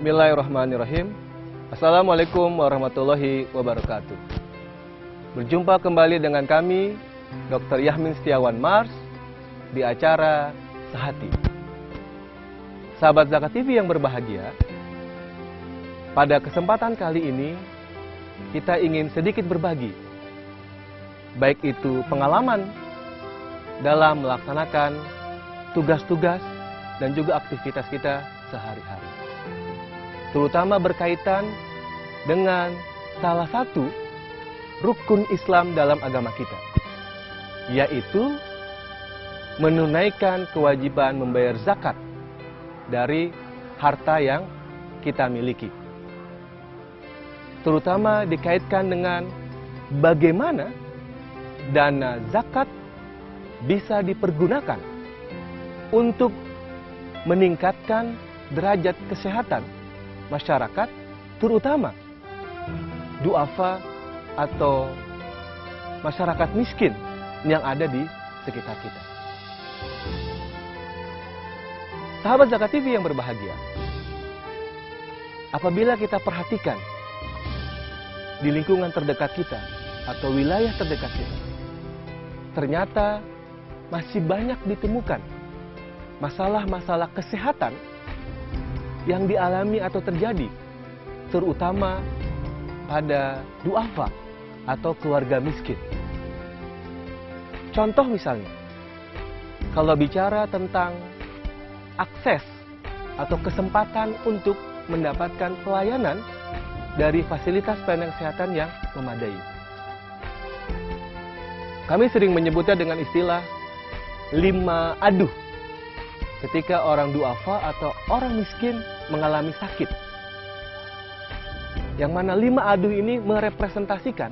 Bismillahirrahmanirrahim. Assalamualaikum warahmatullahi wabarakatuh. Berjumpa kembali dengan kami, Dr. Yahmin Setiawan Mars, di acara Sehati. Sahabat Zakat TV yang berbahagia, pada kesempatan kali ini, kita ingin sedikit berbagi, baik itu pengalaman dalam melaksanakan tugas-tugas dan juga aktivitas kita sehari-hari. Terutama berkaitan dengan salah satu rukun Islam dalam agama kita, yaitu menunaikan kewajiban membayar zakat dari harta yang kita miliki. Terutama dikaitkan dengan bagaimana dana zakat bisa dipergunakan untuk meningkatkan derajat kesehatan masyarakat, terutama duafa atau masyarakat miskin yang ada di sekitar kita. Sahabat Zakat TV yang berbahagia, apabila kita perhatikan di lingkungan terdekat kita atau wilayah terdekat kita, ternyata masih banyak ditemukan masalah-masalah kesehatan yang dialami atau terjadi, terutama pada duafa atau keluarga miskin. Contoh misalnya, kalau bicara tentang akses atau kesempatan untuk mendapatkan pelayanan dari fasilitas pelayanan kesehatan yang memadai. Kami sering menyebutnya dengan istilah 5 aduh ketika orang duafa atau orang miskin mengalami sakit. Yang mana 5 aduh ini merepresentasikan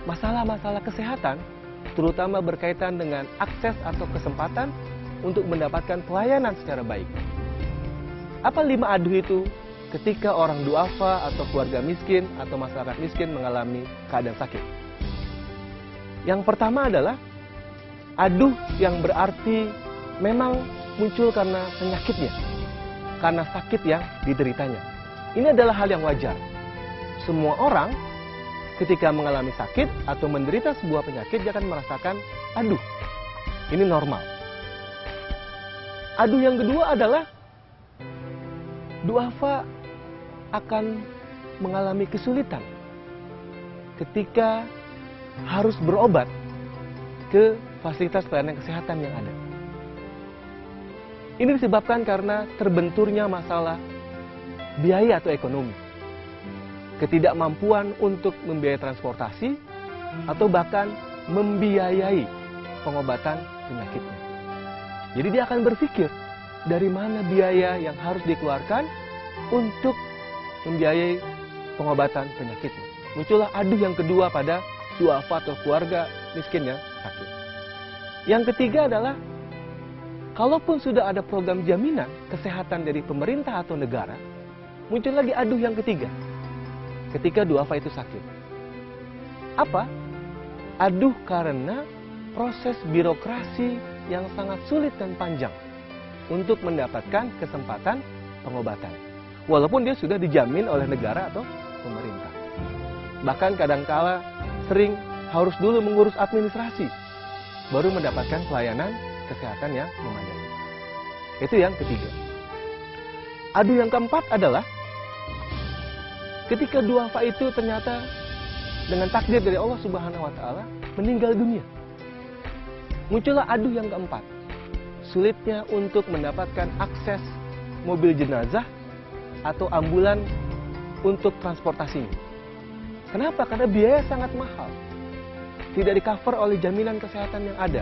masalah-masalah kesehatan, terutama berkaitan dengan akses atau kesempatan untuk mendapatkan pelayanan secara baik. Apa 5 aduh itu ketika orang duafa atau keluarga miskin atau masyarakat miskin mengalami keadaan sakit? Yang pertama adalah aduh yang berarti memang muncul karena penyakitnya, karena sakit yang dideritanya. Ini adalah hal yang wajar. Semua orang ketika mengalami sakit atau menderita sebuah penyakit, dia akan merasakan aduh, ini normal. Aduh yang kedua adalah duafa akan mengalami kesulitan ketika harus berobat ke fasilitas pelayanan kesehatan yang ada. Ini disebabkan karena terbenturnya masalah biaya atau ekonomi, ketidakmampuan untuk membiayai transportasi, atau bahkan membiayai pengobatan penyakitnya. Jadi dia akan berpikir, dari mana biaya yang harus dikeluarkan untuk membiayai pengobatan penyakitnya. Muncullah aduh yang kedua pada duafa atau keluarga miskin yang sakit. Yang ketiga adalah, kalaupun sudah ada program jaminan kesehatan dari pemerintah atau negara, muncul lagi aduh yang ketiga ketika duafa itu sakit. Apa? Aduh karena proses birokrasi yang sangat sulit dan panjang untuk mendapatkan kesempatan pengobatan, walaupun dia sudah dijamin oleh negara atau pemerintah. Bahkan kadangkala sering harus dulu mengurus administrasi baru mendapatkan pelayanan kesehatan yang memadai. Itu yang ketiga. Aduh yang keempat adalah ketika duafa itu ternyata dengan takdir dari Allah Subhanahu wa taala meninggal dunia. Muncullah aduh yang keempat. Sulitnya untuk mendapatkan akses mobil jenazah atau ambulan untuk transportasinya. Kenapa? Karena biaya sangat mahal. Tidak di-cover oleh jaminan kesehatan yang ada.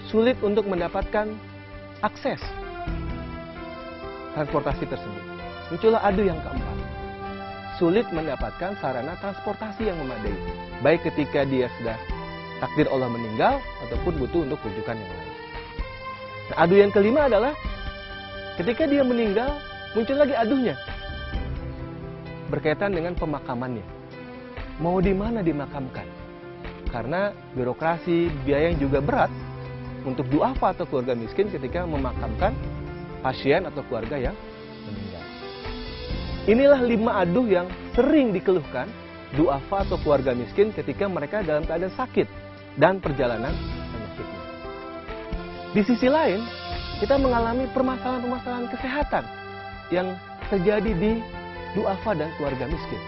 Sulit untuk mendapatkan akses transportasi tersebut. Muncullah aduh yang keempat. Sulit mendapatkan sarana transportasi yang memadai, baik ketika dia sudah takdir Allah meninggal ataupun butuh untuk rujukan yang lain. Nah, aduh yang kelima adalah ketika dia meninggal, muncul lagi aduhnya berkaitan dengan pemakamannya. Mau di mana dimakamkan? Karena birokrasi, biaya yang juga berat untuk duafa atau keluarga miskin ketika memakamkan pasien atau keluarga yang meninggal. Inilah 5 aduh yang sering dikeluhkan duafa atau keluarga miskin ketika mereka dalam keadaan sakit dan perjalanan penyakitnya. Di sisi lain, kita mengalami permasalahan-permasalahan kesehatan yang terjadi di duafa dan keluarga miskin.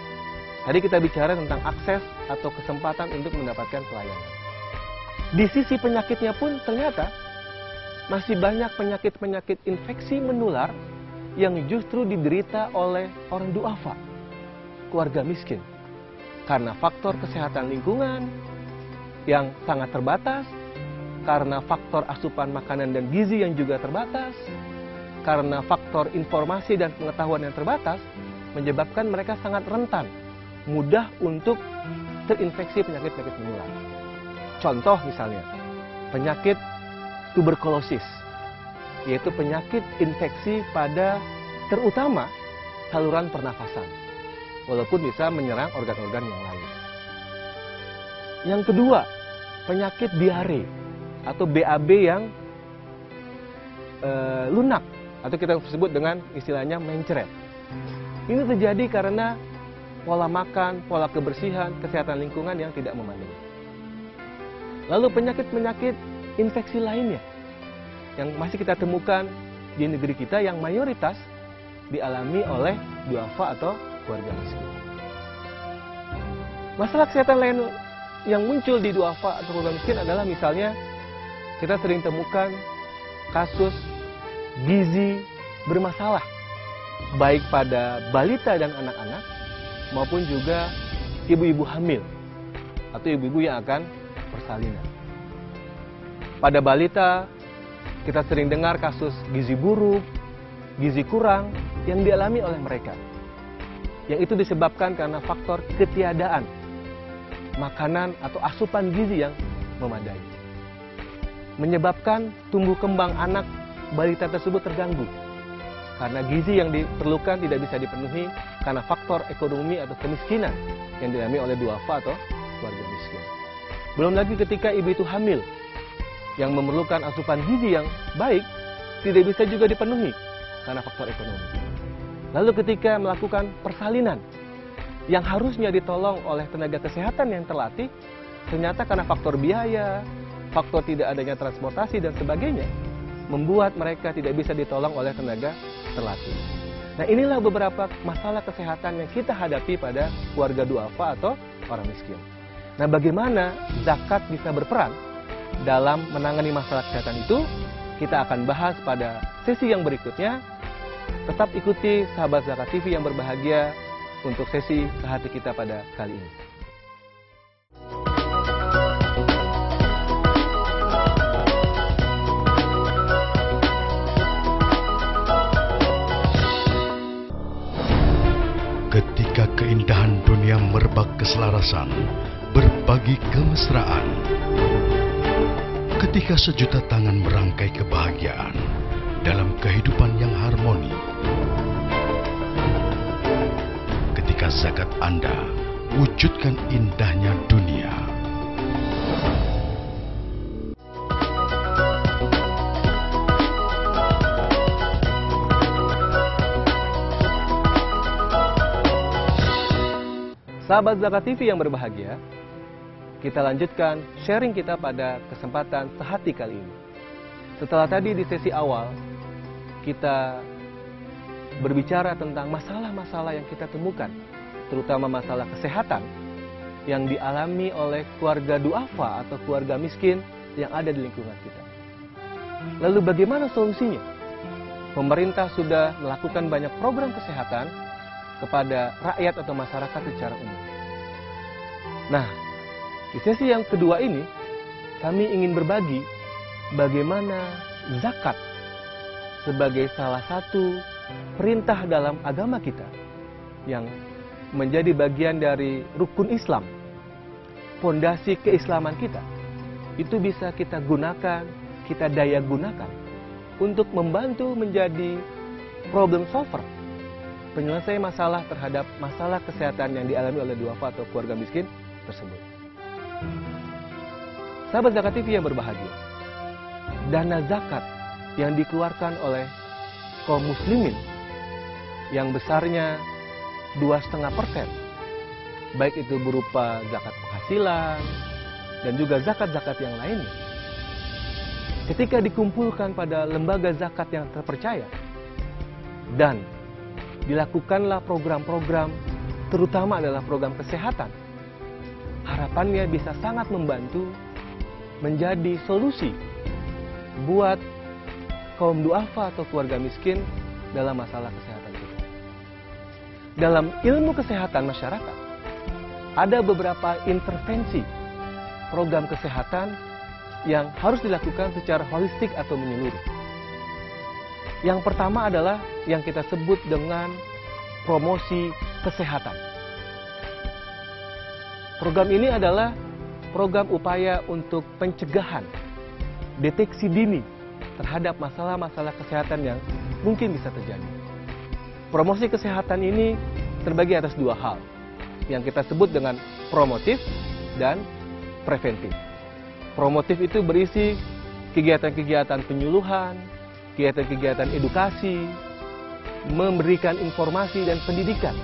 Tadi kita bicara tentang akses atau kesempatan untuk mendapatkan pelayanan. Di sisi penyakitnya pun ternyata masih banyak penyakit-penyakit infeksi menular yang justru diderita oleh orang duafa, keluarga miskin. Karena faktor kesehatan lingkungan yang sangat terbatas, karena faktor asupan makanan dan gizi yang juga terbatas, karena faktor informasi dan pengetahuan yang terbatas, menyebabkan mereka sangat rentan, mudah untuk terinfeksi penyakit-penyakit menular. Contoh misalnya, penyakit tuberkulosis, yaitu penyakit infeksi pada terutama saluran pernafasan, walaupun bisa menyerang organ-organ yang lain. Yang kedua, penyakit diare atau BAB yang lunak, atau kita sebut dengan istilahnya mencret. Ini terjadi karena pola makan, pola kebersihan, kesehatan lingkungan yang tidak memadai. Lalu penyakit-penyakit infeksi lainnya yang masih kita temukan di negeri kita yang mayoritas dialami oleh duafa atau keluarga miskin. Masalah kesehatan lain yang muncul di duafa atau keluarga miskin adalah misalnya kita sering temukan kasus gizi bermasalah, baik pada balita dan anak-anak maupun juga ibu-ibu hamil atau ibu-ibu yang akan persalinan. Pada balita, kita sering dengar kasus gizi buruk, gizi kurang yang dialami oleh mereka. Yang itu disebabkan karena faktor ketiadaan makanan atau asupan gizi yang memadai. Menyebabkan tumbuh kembang anak balita tersebut terganggu. Karena gizi yang diperlukan tidak bisa dipenuhi karena faktor ekonomi atau kemiskinan yang dialami oleh duafa atau keluarga miskin. Belum lagi ketika ibu itu hamil, yang memerlukan asupan gizi yang baik tidak bisa juga dipenuhi karena faktor ekonomi. Lalu ketika melakukan persalinan yang harusnya ditolong oleh tenaga kesehatan yang terlatih, ternyata karena faktor biaya, faktor tidak adanya transportasi dan sebagainya, membuat mereka tidak bisa ditolong oleh tenaga terlatih. Nah, inilah beberapa masalah kesehatan yang kita hadapi pada keluarga duafa atau orang miskin. Nah, bagaimana zakat bisa berperan dalam menangani masalah kesehatan itu? Kita akan bahas pada sesi yang berikutnya. Tetap ikuti sahabat Zakat TV yang berbahagia untuk sesi Sehati Kita pada kali ini. Ketika keindahan dunia merebak keselarasan, berbagi kemesraan. Ketika sejuta tangan merangkai kebahagiaan dalam kehidupan yang harmoni. Ketika zakat Anda wujudkan indahnya dunia. Sahabat Zakat TV yang berbahagia, kita lanjutkan sharing kita pada kesempatan Sehati kali ini. Setelah tadi di sesi awal, kita berbicara tentang masalah-masalah yang kita temukan, terutama masalah kesehatan yang dialami oleh keluarga duafa atau keluarga miskin yang ada di lingkungan kita. Lalu bagaimana solusinya? Pemerintah sudah melakukan banyak program kesehatan kepada rakyat atau masyarakat secara umum. Nah, di sesi yang kedua ini, kami ingin berbagi bagaimana zakat sebagai salah satu perintah dalam agama kita yang menjadi bagian dari rukun Islam, fondasi keislaman kita, itu bisa kita gunakan, kita daya gunakan untuk membantu menjadi problem solver, penyelesai masalah terhadap masalah kesehatan yang dialami oleh duafa atau keluarga miskin tersebut. Sahabat Zakat TV yang berbahagia, dana zakat yang dikeluarkan oleh kaum muslimin yang besarnya 2,5%, baik itu berupa zakat penghasilan dan juga zakat-zakat yang lainnya. Ketika dikumpulkan pada lembaga zakat yang terpercaya dan dilakukanlah program-program, terutama adalah program kesehatan, harapannya bisa sangat membantu menjadi solusi buat kaum duafa atau keluarga miskin dalam masalah kesehatan kita. Dalam ilmu kesehatan masyarakat, ada beberapa intervensi program kesehatan yang harus dilakukan secara holistik atau menyeluruh. Yang pertama adalah yang kita sebut dengan promosi kesehatan. Program ini adalah program upaya untuk pencegahan, deteksi dini terhadap masalah-masalah kesehatan yang mungkin bisa terjadi. Promosi kesehatan ini terbagi atas dua hal, yang kita sebut dengan promotif dan preventif. Promotif itu berisi kegiatan-kegiatan penyuluhan, kegiatan-kegiatan edukasi, memberikan informasi dan pendidikan,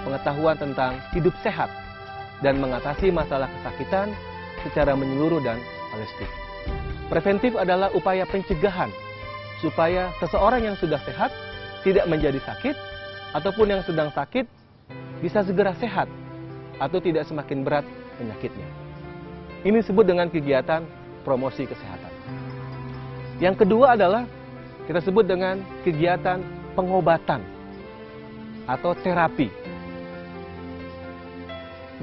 pengetahuan tentang hidup sehat, dan mengatasi masalah kesakitan secara menyeluruh dan holistik. Preventif adalah upaya pencegahan supaya seseorang yang sudah sehat tidak menjadi sakit, ataupun yang sedang sakit bisa segera sehat atau tidak semakin berat penyakitnya. Ini disebut dengan kegiatan promosi kesehatan. Yang kedua adalah kita sebut dengan kegiatan pengobatan atau terapi.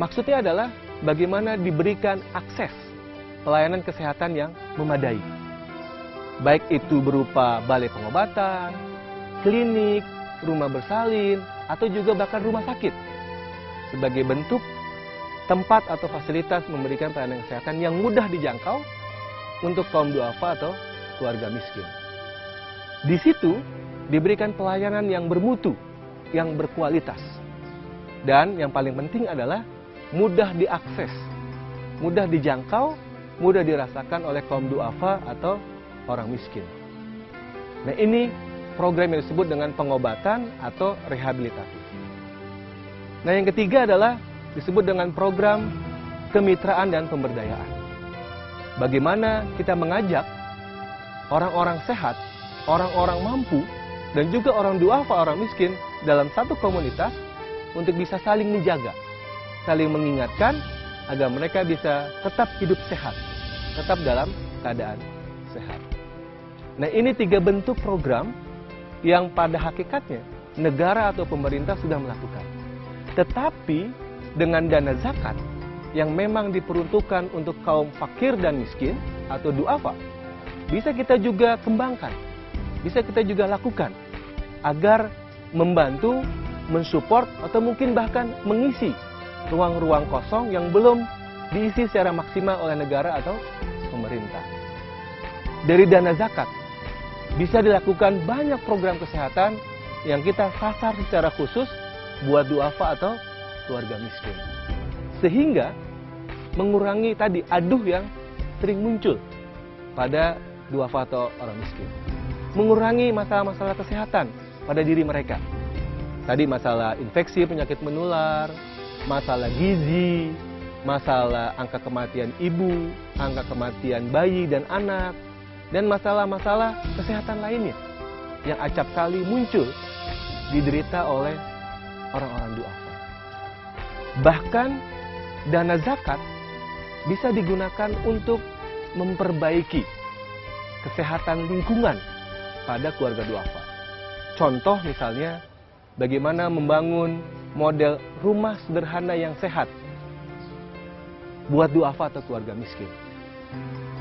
Maksudnya adalah bagaimana diberikan akses pelayanan kesehatan yang memadai. Baik itu berupa balai pengobatan, klinik, rumah bersalin, atau juga bahkan rumah sakit. Sebagai bentuk tempat atau fasilitas memberikan pelayanan kesehatan yang mudah dijangkau untuk kaum duafa atau keluarga miskin. Di situ diberikan pelayanan yang bermutu, yang berkualitas. Dan yang paling penting adalah mudah diakses, mudah dijangkau, mudah dirasakan oleh kaum duafa atau orang miskin. Nah, ini program yang disebut dengan pengobatan atau rehabilitasi. Nah, yang ketiga adalah disebut dengan program kemitraan dan pemberdayaan. Bagaimana kita mengajak orang-orang sehat, orang-orang mampu, dan juga orang duafa, orang miskin dalam satu komunitas untuk bisa saling menjaga, saling mengingatkan agar mereka bisa tetap hidup sehat, tetap dalam keadaan sehat. Nah, ini 3 bentuk program yang pada hakikatnya negara atau pemerintah sudah melakukan. Tetapi dengan dana zakat yang memang diperuntukkan untuk kaum fakir dan miskin atau duafa, bisa kita juga kembangkan, bisa kita juga lakukan agar membantu, mensupport, atau mungkin bahkan mengisi ruang-ruang kosong yang belum diisi secara maksimal oleh negara atau pemerintah. Dari dana zakat bisa dilakukan banyak program kesehatan yang kita sasar secara khusus buat duafa atau keluarga miskin. Sehingga mengurangi tadi aduh yang sering muncul pada duafa atau orang miskin. Mengurangi masalah-masalah kesehatan pada diri mereka. Tadi masalah infeksi, penyakit menular, masalah gizi, masalah angka kematian ibu, angka kematian bayi dan anak, dan masalah-masalah kesehatan lainnya yang acap kali muncul diderita oleh orang-orang duafa. Bahkan dana zakat bisa digunakan untuk memperbaiki kesehatan lingkungan pada keluarga duafa. Contoh misalnya bagaimana membangun model rumah sederhana yang sehat buat duafa atau keluarga miskin.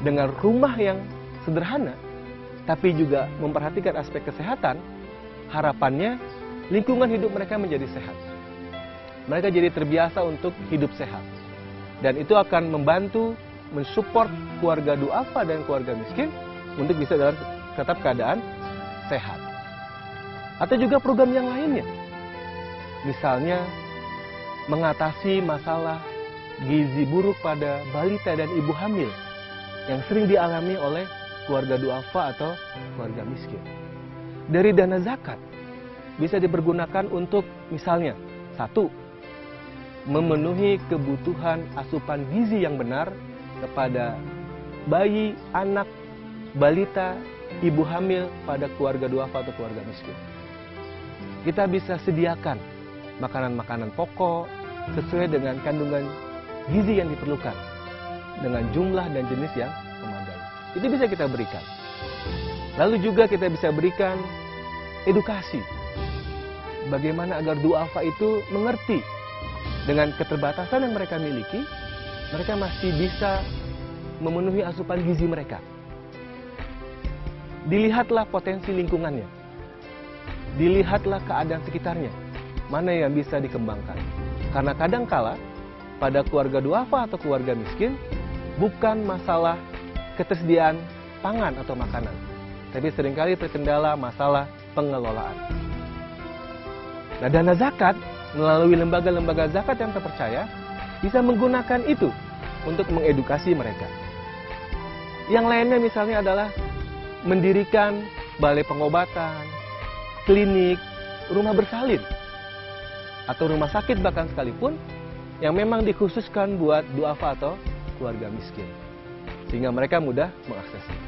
Dengan rumah yang sederhana tapi juga memperhatikan aspek kesehatan, harapannya lingkungan hidup mereka menjadi sehat. Mereka jadi terbiasa untuk hidup sehat. Dan itu akan membantu mensupport keluarga duafa dan keluarga miskin untuk bisa dalam tetap keadaan sehat. Atau juga program yang lainnya. Misalnya mengatasi masalah gizi buruk pada balita dan ibu hamil yang sering dialami oleh keluarga duafa atau keluarga miskin. Dari dana zakat bisa dipergunakan untuk misalnya Satu, memenuhi kebutuhan asupan gizi yang benar kepada bayi, anak, balita, ibu hamil pada keluarga duafa atau keluarga miskin. Kita bisa sediakan makanan-makanan pokok sesuai dengan kandungan gizi yang diperlukan dengan jumlah dan jenis yang memadai. Itu bisa kita berikan. Lalu juga kita bisa berikan edukasi. Bagaimana agar duafa itu mengerti dengan keterbatasan yang mereka miliki, mereka masih bisa memenuhi asupan gizi mereka. Dilihatlah potensi lingkungannya. Dilihatlah keadaan sekitarnya. Mana yang bisa dikembangkan. Karena kadangkala pada keluarga duafa atau keluarga miskin bukan masalah ketersediaan pangan atau makanan, tapi seringkali terkendala masalah pengelolaan. Nah, dana zakat melalui lembaga-lembaga zakat yang terpercaya bisa menggunakan itu untuk mengedukasi mereka. Yang lainnya misalnya adalah mendirikan balai pengobatan, klinik, rumah bersalin, atau rumah sakit bahkan sekalipun yang memang dikhususkan buat duafa atau keluarga miskin, sehingga mereka mudah mengaksesnya.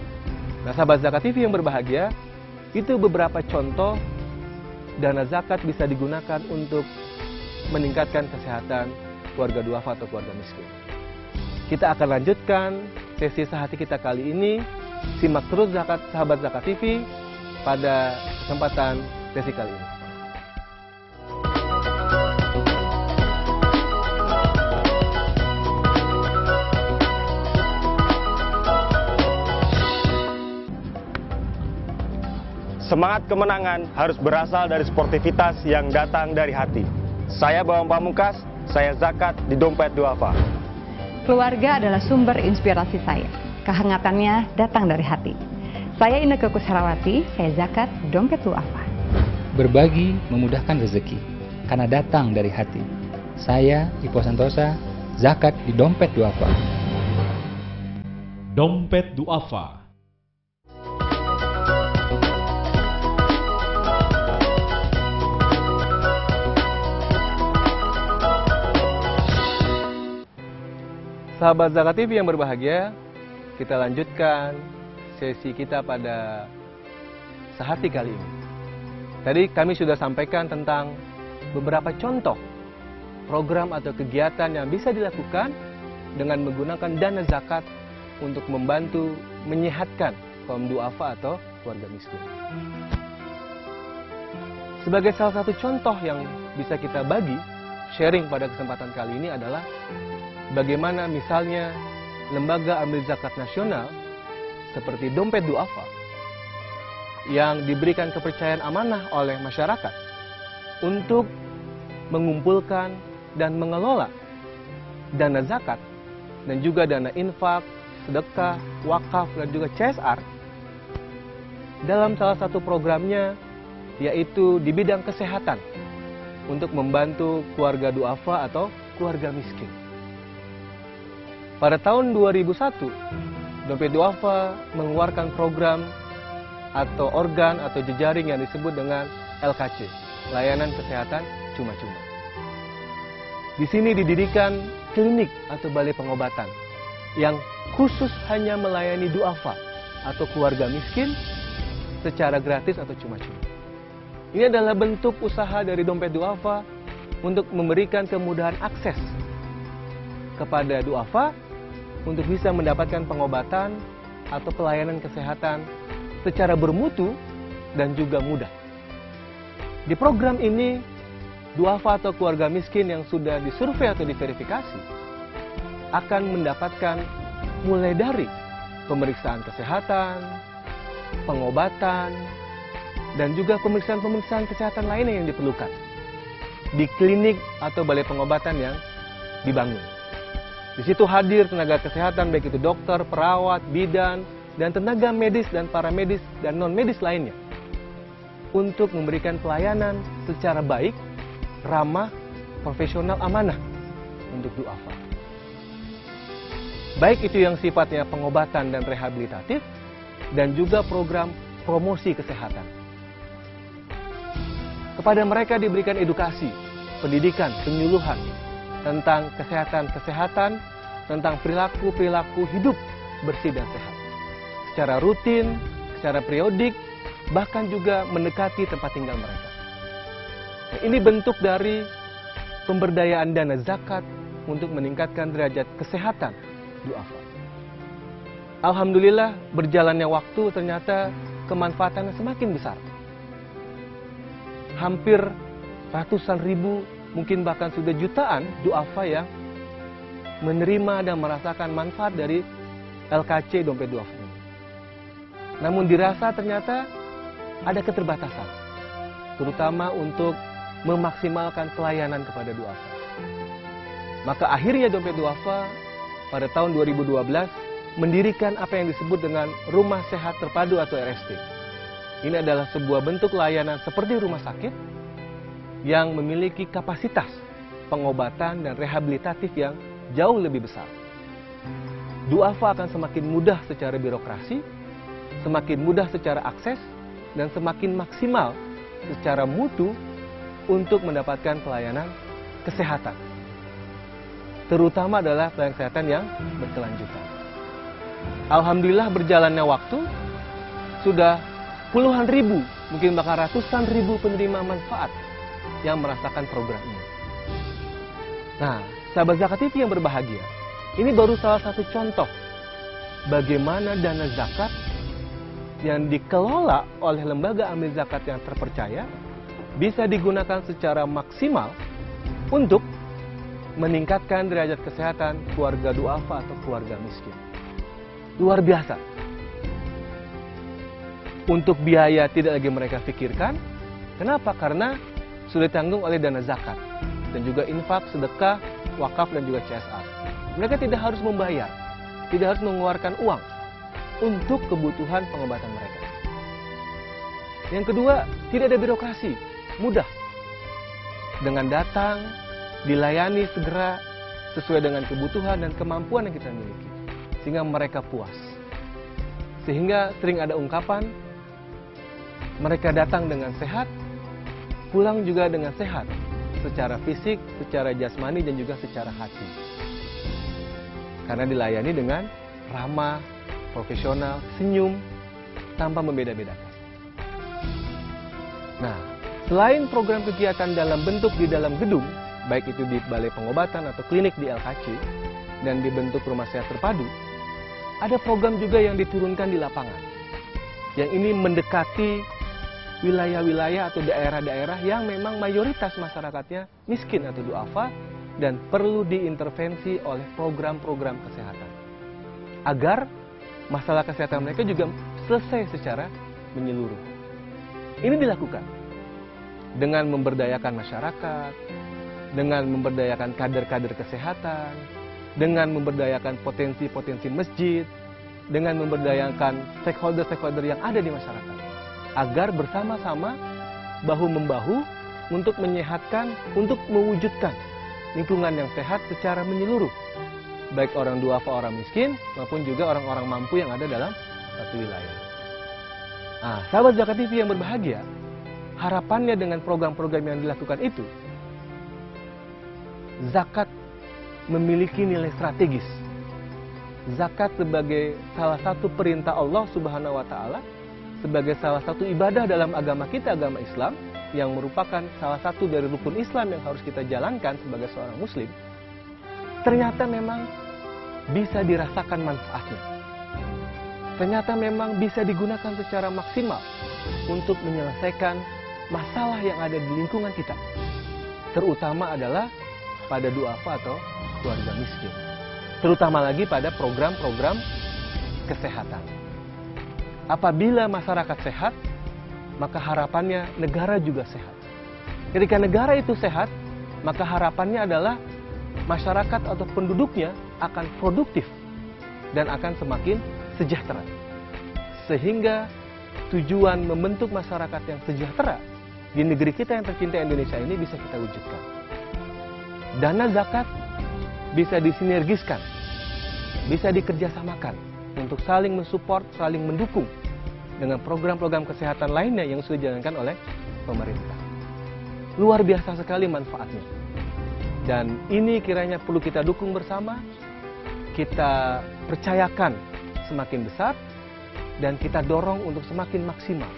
Nah, sahabat Zakat TV yang berbahagia, itu beberapa contoh dana zakat bisa digunakan untuk meningkatkan kesehatan keluarga duafa atau keluarga miskin. Kita akan lanjutkan sesi sehati kita kali ini. Simak terus sahabat Zakat TV pada kesempatan sesi kali ini. Semangat kemenangan harus berasal dari sportivitas yang datang dari hati. Saya Bambang Pamungkas, saya zakat di dompet duafa. Keluarga adalah sumber inspirasi saya. Kehangatannya datang dari hati. Saya Inneke Kusharawati, saya zakat dompet duafa. Berbagi memudahkan rezeki, karena datang dari hati. Saya Ipo Santosa, zakat di dompet duafa. Dompet duafa. Sahabat Zakat TV yang berbahagia, kita lanjutkan sesi kita pada sehati kali ini. Tadi kami sudah sampaikan tentang beberapa contoh program atau kegiatan yang bisa dilakukan dengan menggunakan dana zakat untuk membantu menyehatkan kaum duafa atau keluarga miskin. Sebagai salah satu contoh yang bisa kita bagi, sharing pada kesempatan kali ini adalah bagaimana misalnya lembaga amil zakat nasional seperti dompet duafa yang diberikan kepercayaan amanah oleh masyarakat untuk mengumpulkan dan mengelola dana zakat dan juga dana infak, sedekah, wakaf dan juga CSR dalam salah satu programnya, yaitu di bidang kesehatan untuk membantu keluarga duafa atau keluarga miskin. Pada tahun 2001, dompet duafa mengeluarkan program atau organ atau jejaring yang disebut dengan LKC, Layanan Kesehatan Cuma-Cuma. Di sini didirikan klinik atau balai pengobatan yang khusus hanya melayani duafa atau keluarga miskin secara gratis atau cuma-cuma. Ini adalah bentuk usaha dari dompet duafa untuk memberikan kemudahan akses kepada duafa untuk bisa mendapatkan pengobatan atau pelayanan kesehatan secara bermutu dan juga mudah. Di program ini, duafa atau keluarga miskin yang sudah disurvei atau diverifikasi akan mendapatkan mulai dari pemeriksaan kesehatan, pengobatan, dan juga pemeriksaan-pemeriksaan kesehatan lainnya yang diperlukan di klinik atau balai pengobatan yang dibangun. Di situ hadir tenaga kesehatan, baik itu dokter, perawat, bidan, dan tenaga medis dan paramedis dan non-medis lainnya untuk memberikan pelayanan secara baik, ramah, profesional, amanah untuk duafa. Baik itu yang sifatnya pengobatan dan rehabilitatif, dan juga program promosi kesehatan. Kepada mereka diberikan edukasi pendidikan, penyuluhan tentang kesehatan-kesehatan, tentang perilaku-perilaku hidup bersih dan sehat. Secara rutin, secara periodik, bahkan juga mendekati tempat tinggal mereka. Nah, ini bentuk dari pemberdayaan dana zakat untuk meningkatkan derajat kesehatan du'afa. Alhamdulillah, berjalannya waktu ternyata kemanfaatannya semakin besar. Hampir ratusan ribu, mungkin bahkan sudah jutaan du'afa yang menerima dan merasakan manfaat dari LKC Dompet Du'afa ini. Namun dirasa ternyata ada keterbatasan, terutama untuk memaksimalkan pelayanan kepada du'afa. Maka akhirnya Dompet Du'afa pada tahun 2012 mendirikan apa yang disebut dengan Rumah Sehat Terpadu atau RST. Ini adalah sebuah bentuk layanan seperti rumah sakit yang memiliki kapasitas pengobatan dan rehabilitatif yang jauh lebih besar. Du'afa akan semakin mudah secara birokrasi, semakin mudah secara akses, dan semakin maksimal secara mutu untuk mendapatkan pelayanan kesehatan. Terutama adalah pelayanan kesehatan yang berkelanjutan. Alhamdulillah berjalannya waktu, sudah puluhan ribu, mungkin bahkan ratusan ribu penerima manfaat yang merasakan program ini. Nah, sahabat Zakat TV yang berbahagia, ini baru salah satu contoh bagaimana dana zakat yang dikelola oleh lembaga amil zakat yang terpercaya bisa digunakan secara maksimal untuk meningkatkan derajat kesehatan keluarga du'afa atau keluarga miskin. Luar biasa. Untuk biaya tidak lagi mereka pikirkan. Kenapa? Karena sudah ditanggung oleh dana zakat dan juga infak, sedekah, wakaf, dan juga CSR. Mereka tidak harus membayar, tidak harus mengeluarkan uang untuk kebutuhan pengobatan mereka. Yang kedua, tidak ada birokrasi, mudah. Dengan datang, dilayani segera sesuai dengan kebutuhan dan kemampuan yang kita miliki, sehingga mereka puas. Sehingga sering ada ungkapan, mereka datang dengan sehat, pulang juga dengan sehat, secara fisik, secara jasmani, dan juga secara hati. Karena dilayani dengan ramah, profesional, senyum, tanpa membeda-bedakan. Nah, selain program kegiatan dalam bentuk di dalam gedung, baik itu di balai pengobatan atau klinik di LKC, dan di bentuk rumah sehat terpadu, ada program juga yang diturunkan di lapangan. Yang ini mendekati wilayah-wilayah atau daerah-daerah yang memang mayoritas masyarakatnya miskin atau du'afa dan perlu diintervensi oleh program-program kesehatan. Agar masalah kesehatan mereka juga selesai secara menyeluruh. Ini dilakukan dengan memberdayakan masyarakat, dengan memberdayakan kader-kader kesehatan, dengan memberdayakan potensi-potensi masjid, dengan memberdayakan stakeholder-stakeholder yang ada di masyarakat, agar bersama-sama bahu-membahu untuk menyehatkan, untuk mewujudkan lingkungan yang sehat secara menyeluruh, baik orang du'afa, orang miskin, maupun juga orang-orang mampu yang ada dalam satu wilayah. Nah, sahabat Zakat TV yang berbahagia, harapannya dengan program-program yang dilakukan itu, zakat memiliki nilai strategis. Zakat sebagai salah satu perintah Allah Subhanahu wa Ta'ala, sebagai salah satu ibadah dalam agama kita, agama Islam, yang merupakan salah satu dari rukun Islam yang harus kita jalankan sebagai seorang Muslim, ternyata memang bisa dirasakan manfaatnya. Ternyata memang bisa digunakan secara maksimal untuk menyelesaikan masalah yang ada di lingkungan kita. Terutama adalah pada du'afa atau keluarga miskin. Terutama lagi pada program-program kesehatan. Apabila masyarakat sehat, maka harapannya negara juga sehat. Ketika negara itu sehat, maka harapannya adalah masyarakat atau penduduknya akan produktif dan akan semakin sejahtera. Sehingga tujuan membentuk masyarakat yang sejahtera di negeri kita yang tercinta Indonesia ini bisa kita wujudkan. Dana zakat bisa disinergiskan, bisa dikerjasamakan untuk saling mensupport, saling mendukung dengan program-program kesehatan lainnya yang sudah dijalankan oleh pemerintah. luar biasa sekali manfaatnya. Dan ini kiranya perlu kita dukung bersama, kita percayakan semakin besar, dan kita dorong untuk semakin maksimal.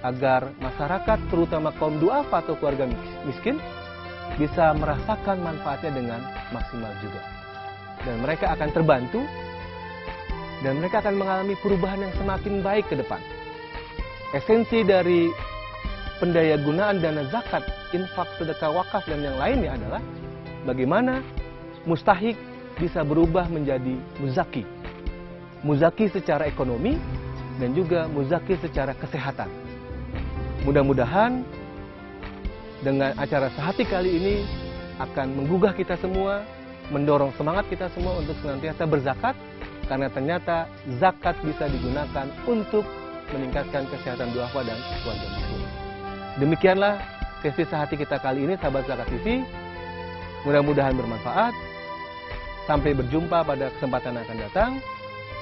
Agar masyarakat, terutama kaum duafa atau keluarga miskin, bisa merasakan manfaatnya dengan maksimal juga. Dan mereka akan terbantu, dan mereka akan mengalami perubahan yang semakin baik ke depan. Esensi dari pendayagunaan dana zakat, infak, sedekah, wakaf, dan yang lainnya adalah bagaimana mustahik bisa berubah menjadi muzaki. Muzaki secara ekonomi dan juga muzaki secara kesehatan. Mudah-mudahan dengan acara Sehati kali ini akan menggugah kita semua, mendorong semangat kita semua untuk senantiasa berzakat, karena ternyata zakat bisa digunakan untuk meningkatkan kesehatan duafa dan keluarga miskin. Demikianlah sesi Sehati kita kali ini, sahabat Zakat TV. Mudah-mudahan bermanfaat. Sampai berjumpa pada kesempatan yang akan datang.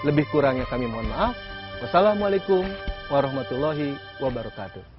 Lebih kurangnya kami mohon maaf. Wassalamualaikum warahmatullahi wabarakatuh.